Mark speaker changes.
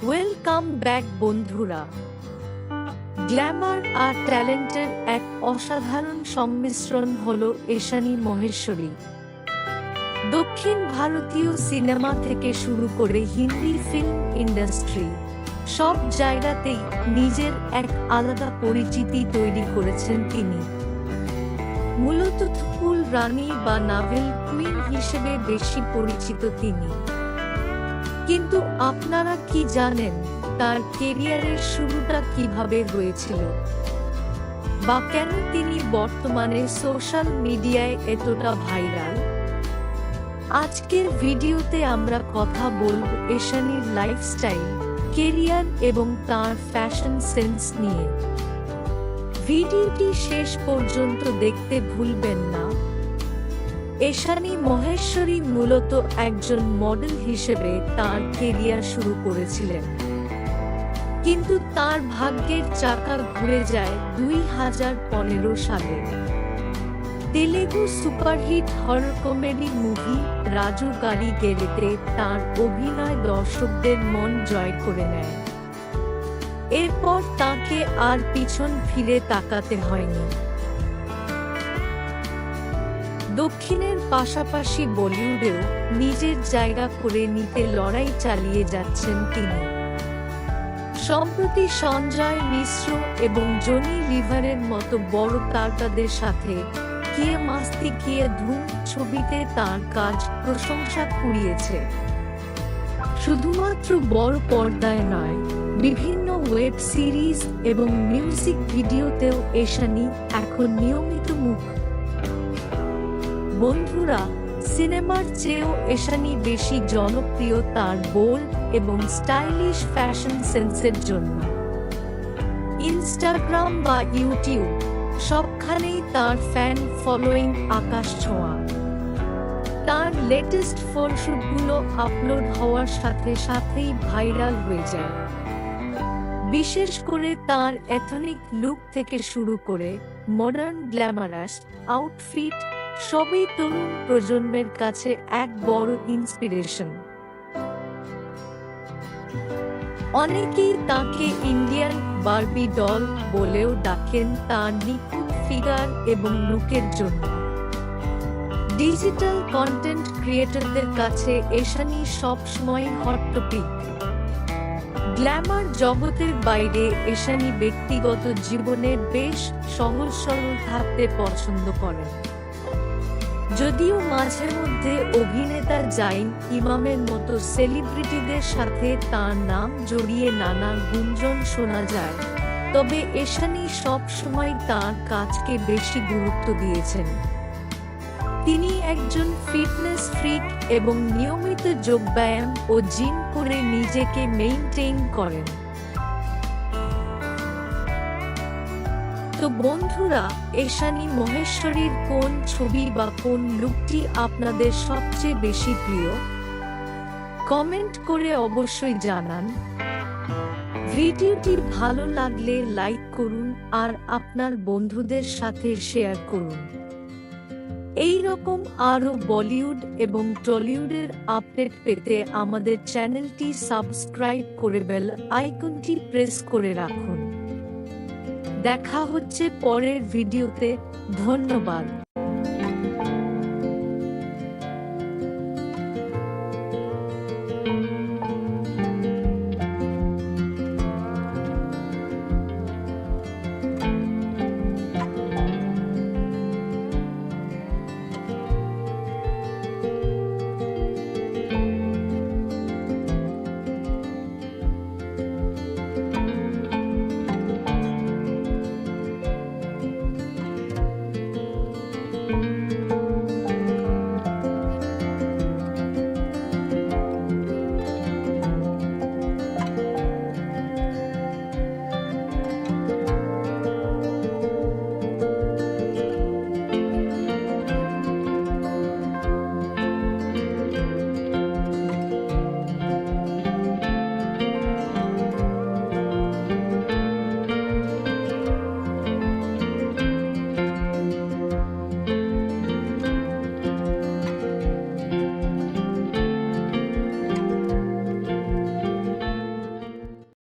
Speaker 1: Welcome back বন্ধুরা। Glamour আর ট্যালেন্টের এক অসাধারণ সংমিশ্রণ হলো এশানী মহেশ্বরী। দক্ষিণ ভারতীয় সিনেমা থেকে শুরু করে হিন্দি ফিল্ম ইন্ডাস্ট্রি সব জায়গাতেই নিজের এক আলাদা পরিচিতি তৈরি করেছেন তিনি। মূলত থুকুল রানী বা নাভেল কুইন হিসেবে বেশি পরিচিত তিনি। কিন্তু আপনারা কি জানেন তার কেরিয়ারের শুরুটা কিভাবে হয়েছিল, বা কেন তিনি বর্তমানে সোশ্যাল মিডিয়ায় এতটা ভাইরাল? আজকের ভিডিওতে আমরা কথা বলব এশানীর লাইফস্টাইল, কেরিয়ার এবং তার ফ্যাশন সেন্স নিয়ে। ভিডিওটি শেষ পর্যন্ত দেখতে ভুলবেন না। এশানী মহেশ্বরী মূলত একজন মডেল হিসেবে তার কেরিয়ার শুরু করেছিলেন, কিন্তু তার ভাগ্যের চাকা ঘুরে যায় 2015 সালে। Telugu superhit horror comedy movie Raju গাড়ি গেলেতে তার অভিনয় দর্শকদের মন জয় করে নেয়। এরপর তাকে আর পিছন ফিরে তাকাতে হয়নি। দক্ষিণের পাশাপাশি বলিউডেও নিজের জায়গা করে নিতে লড়াই চালিয়ে যাচ্ছেন তিনি। সম্প্রতি সঞ্জয় মিশ্র এবং জনি লিভারের মতো বড় তারকাদের সাথে কিয়ে মাস্তি কিয়ে ধুম ছবিতে তার কাজ প্রশংসা কুড়িয়েছে। শুধুমাত্র বড় পর্দায় নয়, বিভিন্ন ওয়েব সিরিজ এবং মিউজিক ভিডিওতেও এশানী এখন নিয়মিত মুখ। বন্ধুরা, সিনেমার চেয়েও এশানী বেশি জনপ্রিয় তার বোল্ড এবং স্টাইলিশ ফ্যাশন সেন্সের জন্য। ইনস্টাগ্রাম বা ইউটিউব সবখানেই তার ফ্যান ফলোয়িং আকাশ ছোঁয়া। তার লেটেস্ট ফটোশুটগুলো আপলোড হওয়ার সাথে সাথেই ভাইরাল হয়ে যায়। বিশেষ করে তার এথনিক লুক থেকে শুরু করে মডার্ন গ্ল্যামারাস আউটফিট সবই তরুণ প্রজন্মের কাছে এক বড় ইন্সপিরেশন। অনেকেই তাকে ইন্ডিয়ান বারবি ডল বলেও ডাকেন তার নিখুঁত ফিগার এবং লুকের জন্য। ডিজিটাল কন্টেন্ট ক্রিয়েটরদের কাছে এশানী সবসময় হট টপিক। গ্ল্যামার জগতের বাইরে এশানী ব্যক্তিগত জীবনে বেশ সহজ সরল থাকতে পছন্দ করেন। যদিও মাঝে মধ্যে অভিনেতা জাইন ইমামের মতো সেলিব্রিটিদের সাথে তার নাম জড়িয়ে নানা গুঞ্জন শোনা যায়, তবে এশানী সবসময় তার কাজকে বেশি গুরুত্ব দিয়েছেন। তিনি একজন ফিটনেস ফ্রিক এবং নিয়মিত যোগব্যায়াম ও জিম করে নিজেকে মেইনটেইন করেন। তো বন্ধুরা, এশানী মহেশ্বরীর কোন ছবি বা কোন লুকটি আপনাদের সবচেয়ে বেশি প্রিয়? কমেন্ট করে অবশ্যই জানান। ভিডিওটি ভালো লাগলে লাইক করুন আর আপনার বন্ধুদের সাথে শেয়ার করুন। এই রকম আরও বলিউড এবং টলিউডের আপডেট পেতে আমাদের চ্যানেলটি সাবস্ক্রাইব করে বেল আইকনটি প্রেস করে রাখুন। দেখা হচ্ছে পরের ভিডিওতে। ধন্যবাদ।